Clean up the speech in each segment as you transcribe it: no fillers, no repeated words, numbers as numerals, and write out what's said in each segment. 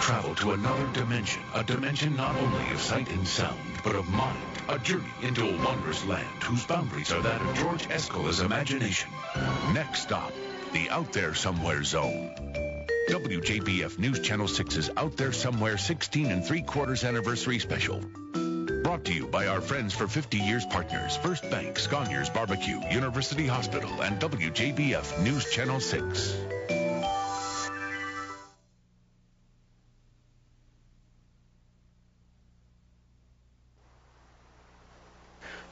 Travel to another dimension, a dimension not only of sight and sound, but of mind. A journey into a wondrous land whose boundaries are that of George Eskola's imagination. Next stop, the Out There Somewhere Zone. WJBF News Channel 6's Out There Somewhere 16 3/4 anniversary special. Brought to you by our friends for 50 years partners, First Bank, Sconiers Barbecue, University Hospital, and WJBF News Channel 6.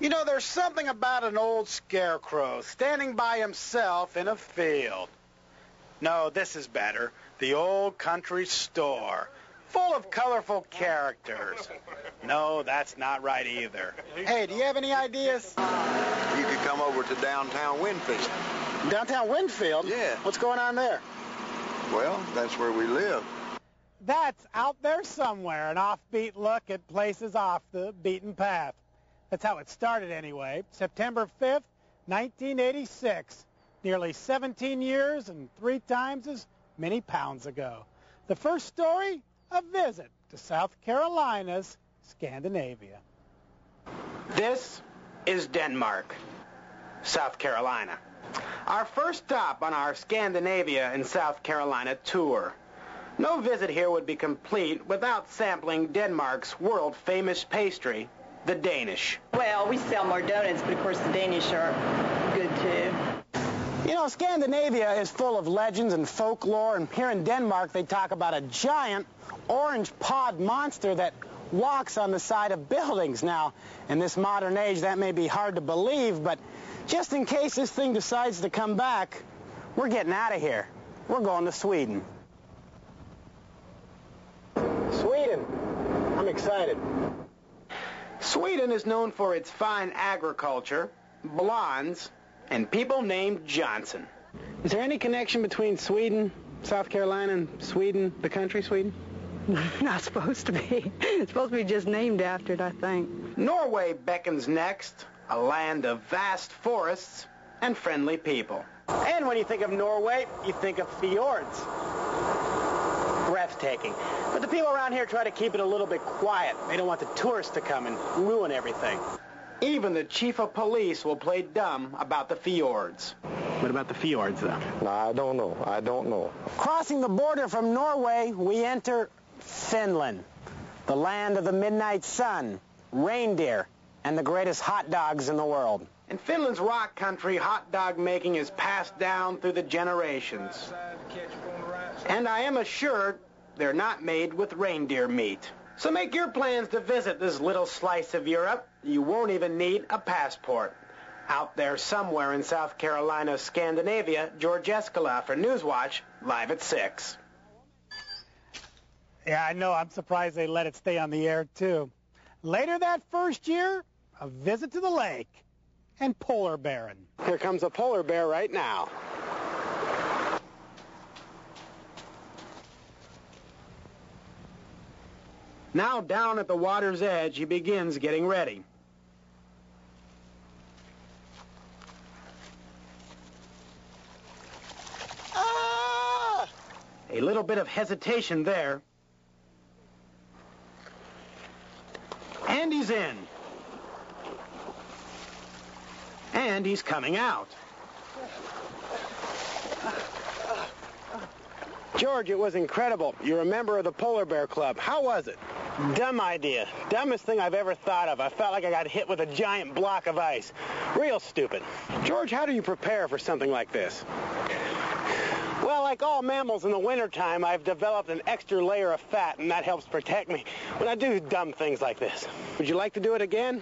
You know, there's something about an old scarecrow standing by himself in a field. No, this is better. The old country store, full of colorful characters. No, that's not right either. Hey, do you have any ideas? You could come over to downtown Winfield. Downtown Winfield? Yeah. What's going on there? Well, that's where we live. That's Out There Somewhere, an offbeat look at places off the beaten path. That's how it started anyway. September 5th, 1986. Nearly 17 years and 3 times as many pounds ago. The first story, a visit to South Carolina's Scandinavia. This is Denmark, South Carolina. Our first stop on our Scandinavia and South Carolina tour. No visit here would be complete without sampling Denmark's world-famous pastry, the Danish. Well, we sell more donuts, but of course the Danish are good too. You know, Scandinavia is full of legends and folklore, and here in Denmark they talk about a giant orange pod monster that walks on the side of buildings. Now, in this modern age, that may be hard to believe, but just in case this thing decides to come back, we're getting out of here. We're going to Sweden. Sweden. I'm excited. Sweden is known for its fine agriculture, blondes, and people named Johnson. Is there any connection between Sweden, South Carolina, and Sweden, the country Sweden? Not supposed to be. It's supposed to be just named after it, I think. Norway beckons next, a land of vast forests and friendly people. And when you think of Norway, you think of fjords. Breathtaking. But the people around here try to keep it a little bit quiet. They don't want the tourists to come and ruin everything. Even the chief of police will play dumb about the fjords. What about the fjords, though? I don't know. Crossing the border from Norway, we enter Finland, the land of the midnight sun, reindeer, and the greatest hot dogs in the world. In Finland's rock country, hot dog making is passed down through the generations. And I am assured they're not made with reindeer meat. So make your plans to visit this little slice of Europe. You won't even need a passport. Out there somewhere in South Carolina, Scandinavia, George Eskola for Newswatch, live at 6. Yeah, I know. I'm surprised they let it stay on the air, too. Later that first year, a visit to the lake and polar bearing. Here comes a polar bear right now. Now down at the water's edge, he begins getting ready. Ah! A little bit of hesitation there. And he's in. And he's coming out. George, it was incredible. You're a member of the Polar Bear Club. How was it? Dumb idea. Dumbest thing I've ever thought of. I felt like I got hit with a giant block of ice. Real stupid. George, how do you prepare for something like this? Well, like all mammals in the wintertime, I've developed an extra layer of fat, and that helps protect me when I do dumb things like this. Would you like to do it again?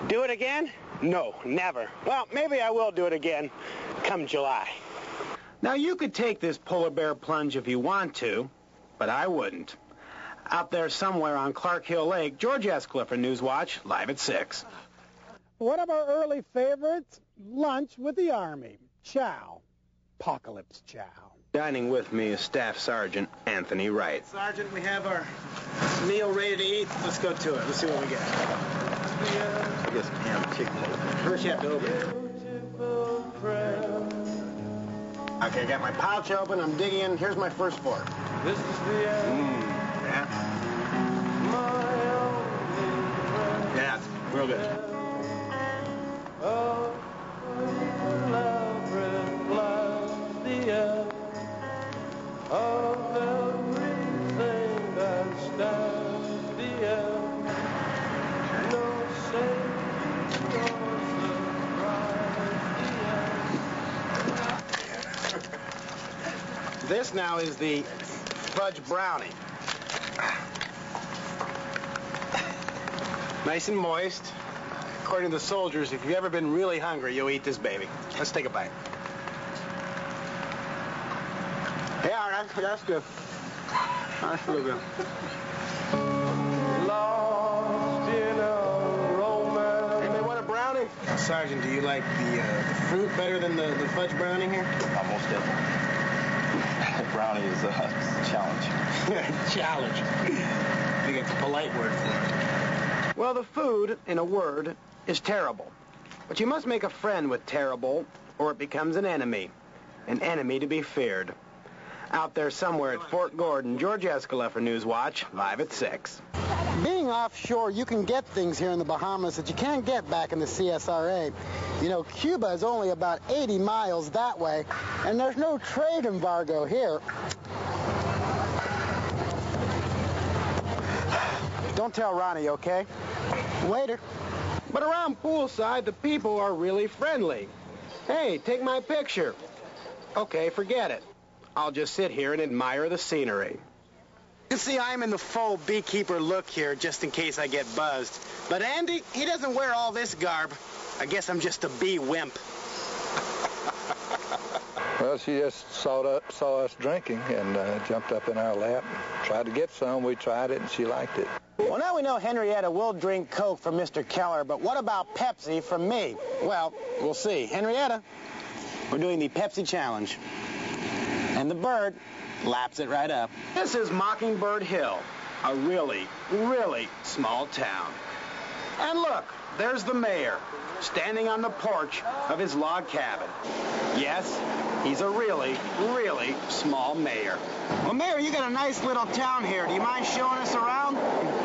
Do it again? No, never. Well, maybe I will do it again come July. Now, you could take this polar bear plunge if you want to, but I wouldn't. Out there somewhere on Clark Hill Lake, George Eskola for Newswatch, live at 6. One of our early favorites, lunch with the Army. Chow. Apocalypse chow. Dining with me is Staff Sergeant Anthony Wright. Sergeant, we have our meal ready to eat. Let's go to it. Let's see what we get. I guess ham chicken. First you have to open it. Okay, I got my pouch open. I'm digging in. Here's my first fork. This is the end. Yeah, it's real good. This now is the fudge brownie. Nice and moist. According to the soldiers, if you've ever been really hungry, you'll eat this baby. Let's take a bite. Yeah, that's good. That's real good. Anybody want a brownie? Sergeant, do you like the fruit better than the fudge brownie here? Almost definitely. Brownie is a challenge. Challenge. I think it's a polite word for it. Well, the food, in a word, is terrible. But you must make a friend with terrible, or it becomes an enemy to be feared. Out there somewhere at Fort Gordon, George Eskola for Newswatch, live at 6. Being offshore, you can get things here in the Bahamas that you can't get back in the CSRA. You know, Cuba is only about 80 miles that way, and there's no trade embargo here. Don't tell Ronnie, okay? Later. But around poolside, the people are really friendly. Hey, take my picture. Okay, forget it. I'll just sit here and admire the scenery. You can see I'm in the full beekeeper look here, just in case I get buzzed. But Andy, he doesn't wear all this garb. I guess I'm just a bee wimp. Well, she just saw us drinking and jumped up in our lap, tried to get some. We tried it, and she liked it. Well, now we know Henrietta will drink Coke from Mr. Keller, but what about Pepsi from me? Well, we'll see. Henrietta, we're doing the Pepsi Challenge. And the bird laps it right up. This is Mockingbird Hill, a really, really small town. And look, there's the mayor, standing on the porch of his log cabin. Yes, he's a really, really small mayor. Well, Mayor, you got a nice little town here. Do you mind showing us around?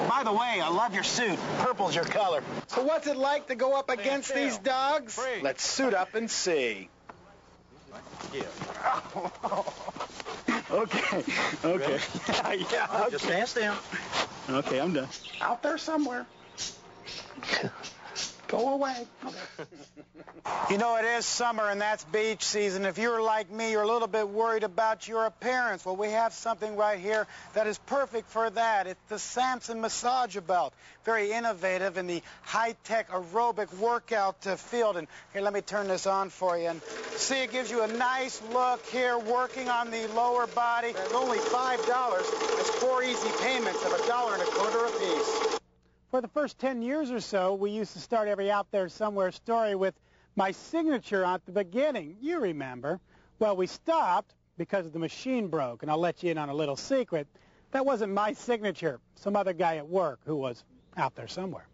By the way, I love your suit. Purple's your color. So what's it like to go up against these dogs? Let's suit up and see. Yeah. Okay. Yeah. Just stand down. Okay, I'm done. Out there somewhere. Go away. You know, it is summer, and that's beach season. If you're like me, you're a little bit worried about your appearance. Well, we have something right here that is perfect for that. It's the Samson Massager Belt. Very innovative in the high-tech aerobic workout field. And here, let me turn this on for you. And see, it gives you a nice look here, working on the lower body. It's only $5. It's 4 easy payments of $1.25 apiece. For the first 10 years or so, we used to start every Out There Somewhere story with my signature at the beginning. You remember. Well, we stopped because the machine broke, and I'll let you in on a little secret. That wasn't my signature. Some other guy at work who was out there somewhere.